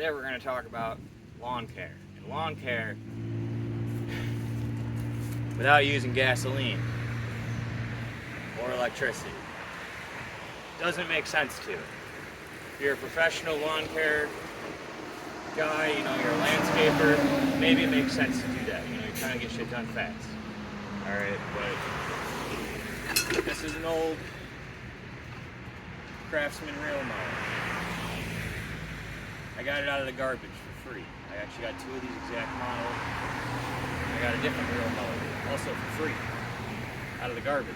Today we're going to talk about lawn care. And lawn care without using gasoline or electricity doesn't make sense to you. If you're a professional lawn care guy, you know, you're a landscaper, maybe it makes sense to do that. You know, you're trying to get shit done fast. Alright, but this is an old Craftsman reel mower. I got it out of the garbage for free. I actually got two of these exact models. I got a different reel mower, also for free, out of the garbage.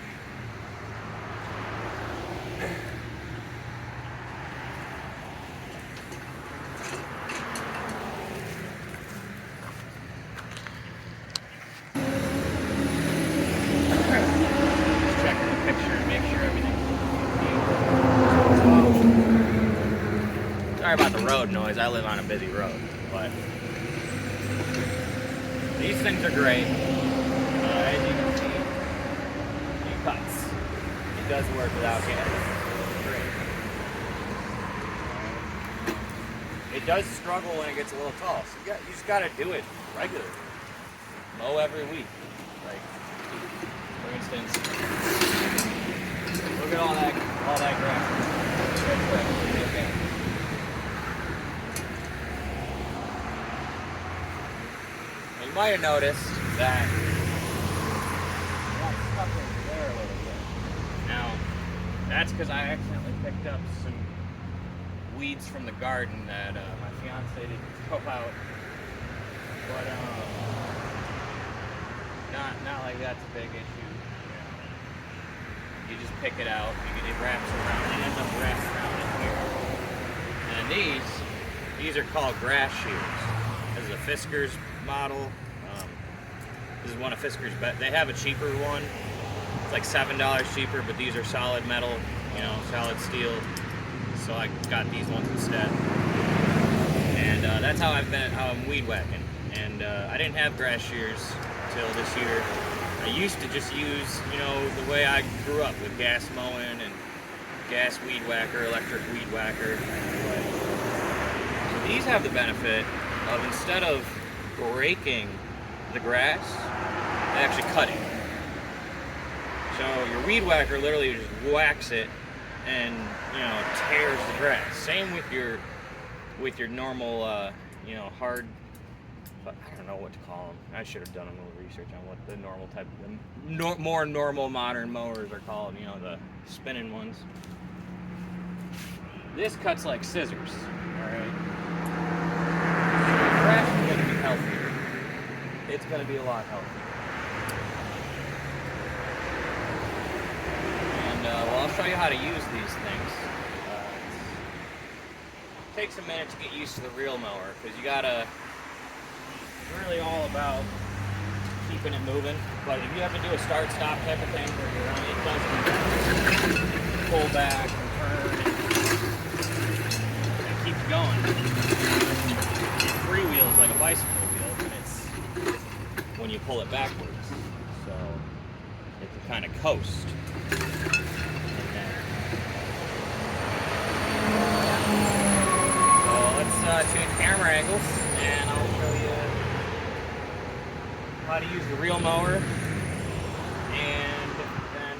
Just checking the picture and make sure everything's. Sorry about the road noise. I live on a busy road, but these things are great. As you can see, it cuts. It does work without gas. Great. It does struggle when it gets a little tall, so you just got to do it regularly. Mow every week. Like, for instance, look at all that grass. Real quick. Okay. You might have noticed that I got stuck over there a little bit. Now, that's because I accidentally picked up some weeds from the garden that my fiance didn't throw out. But not like that's a big issue. You just pick it out. It wraps around. It ends up wrapped around in here. And these are called grass shears. This is a Fisker's model. This is one of Fisker's best. They have a cheaper one. It's like $7 cheaper, but these are solid metal, you know, solid steel. So I got these ones instead. And that's how I'm weed whacking. And I didn't have grass shears till this year. I used to just use, you know, the way I grew up with gas mowing and gas weed whacker, electric weed whacker. So these have the benefit of, instead of breaking the grass, they actually cut it. So your weed whacker literally just whacks it and, you know, tears the grass. Same with your normal, you know, hard. But I don't know what to call them. I should have done a little research on what the normal type of more normal modern mowers are called. You know, the spinning ones. This cuts like scissors. All right. So the grass is going to be healthier. It's going to be a lot healthier. And well, I'll show you how to use these things. It takes a minute to get used to the reel mower because you gotta. Really all about keeping it moving, but if you have to do a start-stop type of thing where you're on, it does pull back and turn and keep going. It freewheels like a bicycle wheel, and it's when you pull it backwards, so it can kind of coast. So let's change camera angles, and I'll show you how to use the reel mower, and then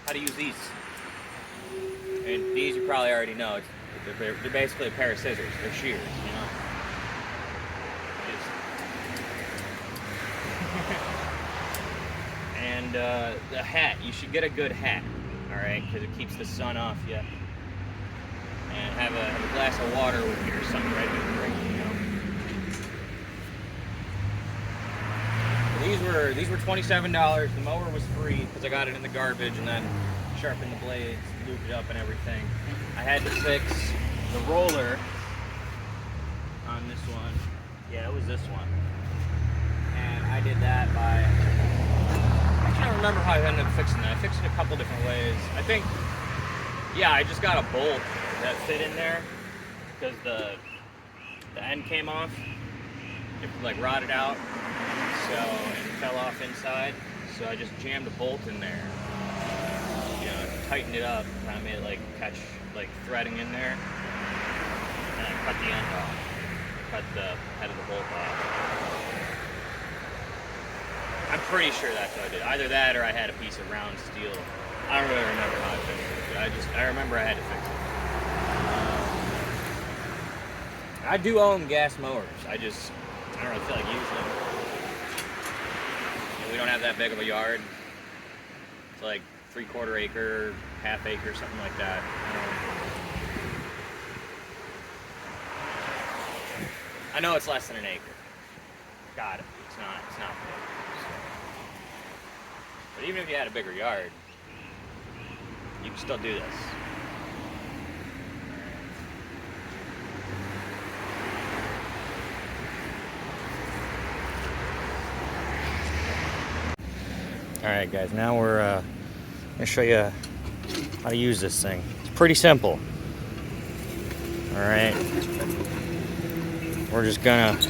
how to use these. And these you probably already know. They're basically a pair of scissors. They're shears, you know. And the hat, you should get a good hat, all right, because it keeps the sun off you. And have a glass of water with you or something ready to drink, you know. These were $27. The mower was free because I got it in the garbage and then sharpened the blades, lubed it up and everything. I had to fix the roller on this one. Yeah, it was this one. And I did that by, I can't remember how I ended up fixing that. I fixed it a couple different ways. I think, yeah, I just got a bolt that fit in there because the end came off. It like rotted out. So, and it fell off inside, so I just jammed a bolt in there, you know, tightened it up, kind of made it like catch, like threading in there, and I cut the end off. cut the head of the bolt off. I'm pretty sure that's what I did. Either that or I had a piece of round steel. I don't really remember how I finished it. I remember I had to fix it. I do own gas mowers. I don't really feel like using them. And we don't have that big of a yard. It's like 3/4 acre, half acre, something like that. I know it's less than an acre. Got it. It's not big. So. But even if you had a bigger yard, you can still do this. Alright guys, now we're going to show you how to use this thing. It's pretty simple. Alright. We're just going to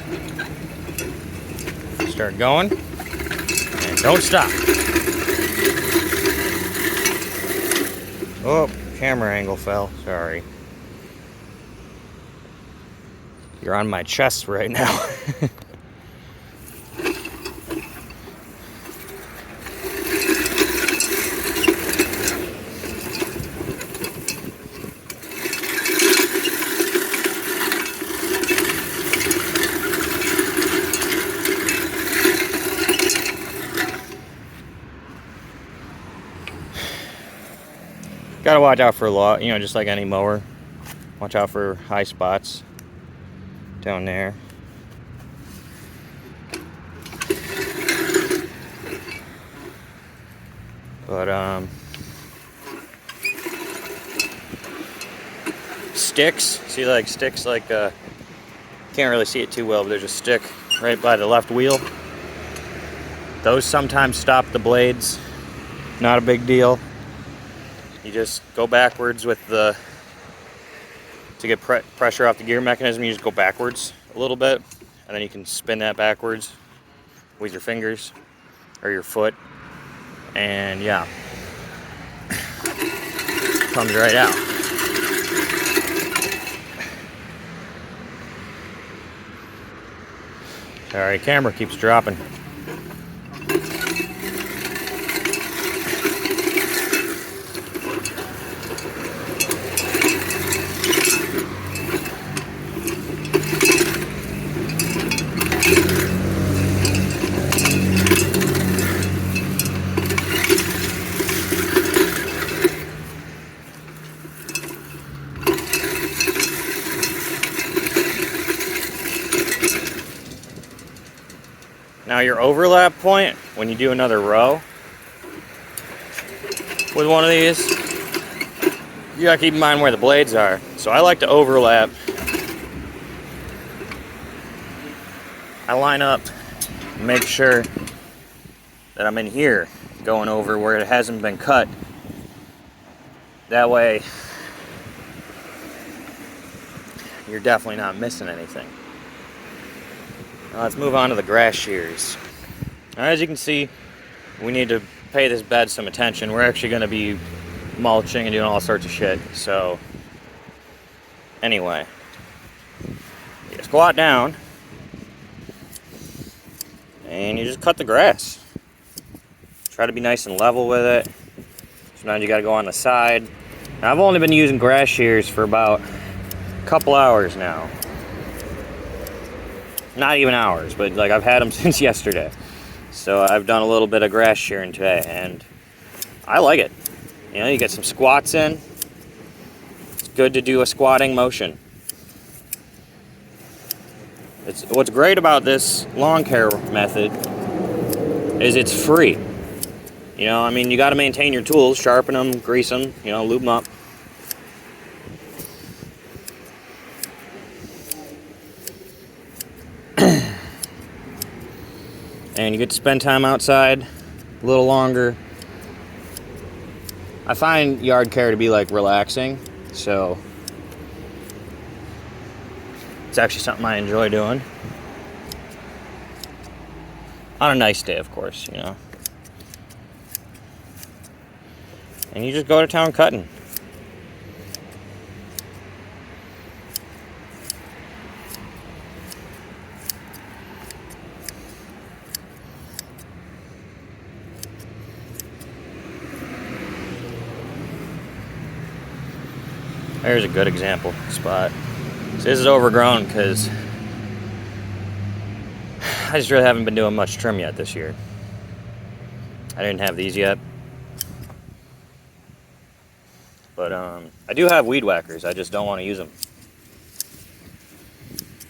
start going and don't stop. Oh, camera angle fell. Sorry. You're on my chest right now. Gotta watch out for a lot, you know, just like any mower. Watch out for high spots down there. But sticks, see, like sticks, like can't really see it too well, but there's a stick right by the left wheel. Those sometimes stop the blades. Not a big deal. You just go backwards with to get pressure off the gear mechanism. You just go backwards a little bit, and then you can spin that backwards with your fingers or your foot, and yeah, comes right out. Sorry, camera keeps dropping. Now your overlap point, when you do another row with one of these, you gotta keep in mind where the blades are. So I like to overlap. I line up and make sure that I'm in here going over where it hasn't been cut. That way you're definitely not missing anything. Now let's move on to the grass shears. Now, as you can see, we need to pay this bed some attention. We're actually going to be mulching and doing all sorts of shit. So anyway, you squat down and you just cut the grass. Try to be nice and level with it. Sometimes you got to go on the side. Now, I've only been using grass shears for about a couple hours now. Not even hours, but like I've had them since yesterday. So I've done a little bit of grass shearing today, and I like it. You know, you get some squats in. It's good to do a squatting motion. What's great about this lawn care method is it's free. You know, I mean, you got to maintain your tools, sharpen them, grease them, you know, lube them up. And you get to spend time outside a little longer. I find yard care to be like relaxing, so it's actually something I enjoy doing. On a nice day, of course, you know. And you just go to town cutting. There's a good example spot. So this is overgrown because I just really haven't been doing much trim yet this year. I didn't have these yet. But I do have weed whackers. I just don't want to use them.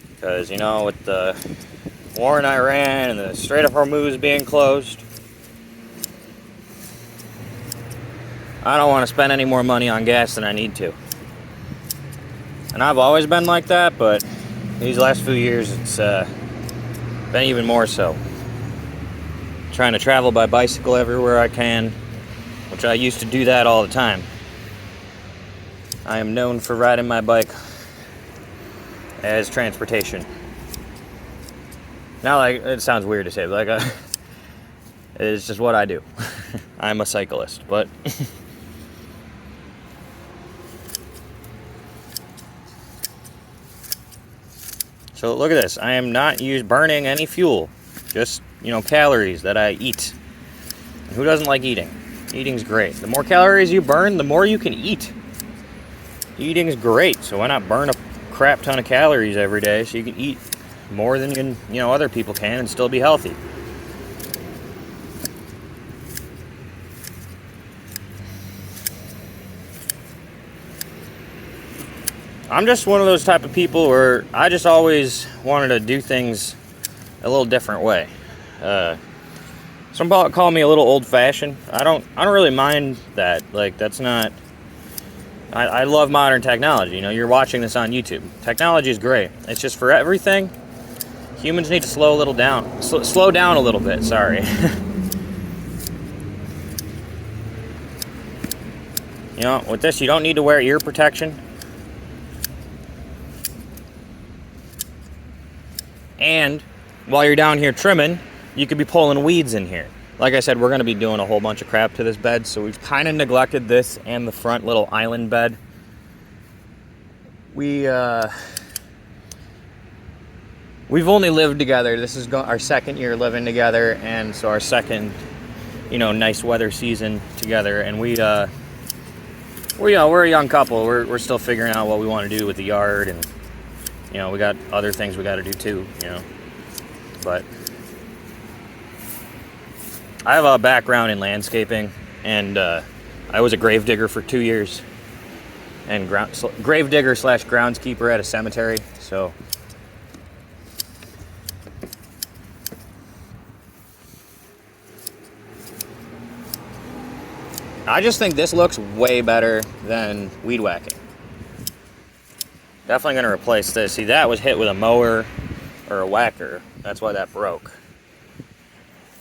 Because, you know, with the war in Iran and the Strait of Hormuz being closed, I don't want to spend any more money on gas than I need to. And I've always been like that, but these last few years it's been even more so. Trying to travel by bicycle everywhere I can, which I used to do that all the time. I am known for riding my bike as transportation. Now, like, it sounds weird to say, but like, it's just what I do. I'm a cyclist, but so look at this. I am not burning any fuel, just, you know, calories that I eat. Who doesn't like eating? Eating's great. The more calories you burn, the more you can eat. Eating's great, so why not burn a crap ton of calories every day so you can eat more than you know other people can and still be healthy. I'm just one of those type of people where I just always wanted to do things a little different way. Some call me a little old-fashioned. I don't really mind that. Like, that's not. I love modern technology. You know, you're watching this on YouTube. Technology is great. It's just for everything, humans need to slow down a little bit. Sorry. You know, with this, you don't need to wear ear protection. And while you're down here trimming, you could be pulling weeds in here. Like I said, we're going to be doing a whole bunch of crap to this bed, so we've kind of neglected this and the front little island bed. We've only lived together. This is our second year living together, and so our second, you know, nice weather season together. And we're a young couple. We're still figuring out what we want to do with the yard, and you know, we got other things we got to do too. You know, but I have a background in landscaping, and I was a gravedigger for 2 years, and gravedigger / groundskeeper at a cemetery. So I just think this looks way better than weed whacking. Definitely going to replace this. See, that was hit with a mower or a whacker. That's why that broke.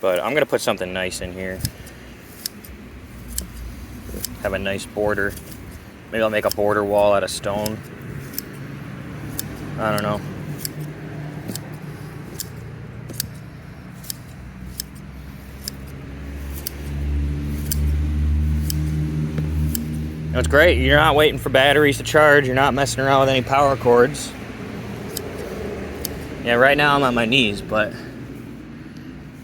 But I'm going to put something nice in here. Have a nice border. Maybe I'll make a border wall out of stone. I don't know. It's great. You're not waiting for batteries to charge. You're not messing around with any power cords. Yeah, right now I'm on my knees, but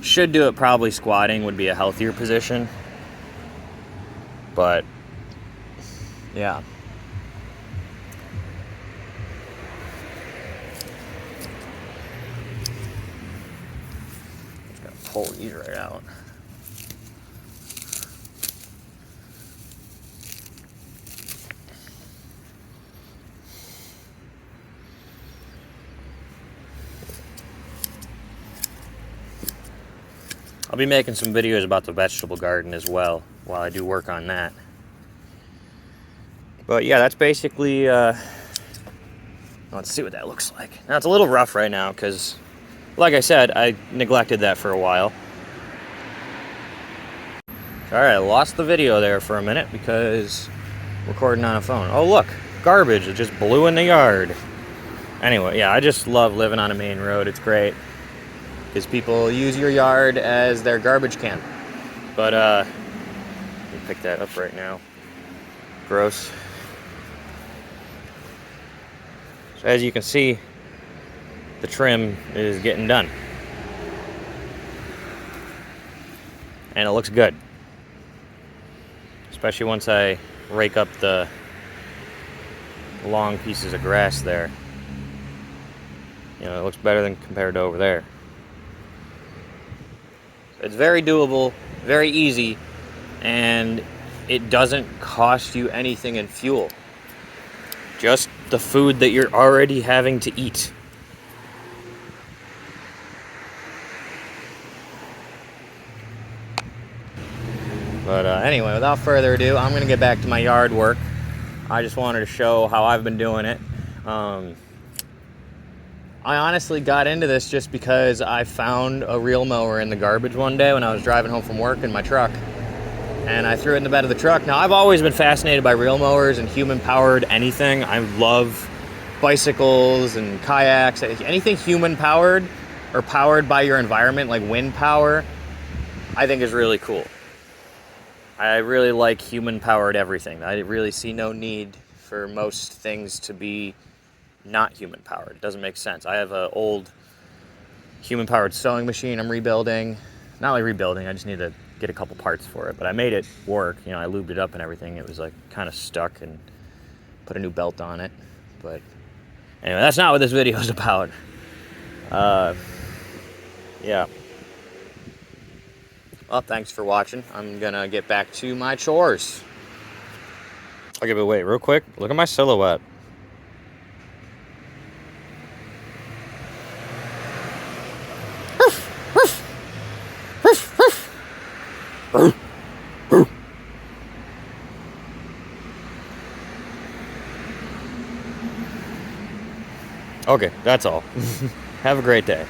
should do it probably squatting would be a healthier position. But yeah. Just gotta pull these right out. I'll be making some videos about the vegetable garden as well while I do work on that. But yeah, that's basically, let's see what that looks like. Now it's a little rough right now because, like I said, I neglected that for a while. Alright, I lost the video there for a minute because I'm recording on a phone. Oh look, garbage, it just blew in the yard. Anyway, yeah, I just love living on a main road. It's great. Because people use your yard as their garbage can. But, let me pick that up right now. Gross. So as you can see, the trim is getting done. And it looks good. Especially once I rake up the long pieces of grass there. You know, it looks better than compared to over there. It's very doable, very easy, and it doesn't cost you anything in fuel. Just the food that you're already having to eat. But anyway, without further ado, I'm going to get back to my yard work. I just wanted to show how I've been doing it. I honestly got into this just because I found a reel mower in the garbage one day when I was driving home from work in my truck. And I threw it in the bed of the truck. Now, I've always been fascinated by reel mowers and human-powered anything. I love bicycles and kayaks. Anything human-powered or powered by your environment, like wind power, I think is really cool. I really like human-powered everything. I really see no need for most things to be not human-powered. It doesn't make sense. I have an old human-powered sewing machine I'm rebuilding. Not really rebuilding, I just need to get a couple parts for it. But I made it work. You know, I lubed it up and everything. It was like kind of stuck, and put a new belt on it. But anyway, that's not what this video is about. Yeah. Well, thanks for watching. I'm gonna get back to my chores. Okay, but wait, real quick. Look at my silhouette. Okay, that's all. Have a great day.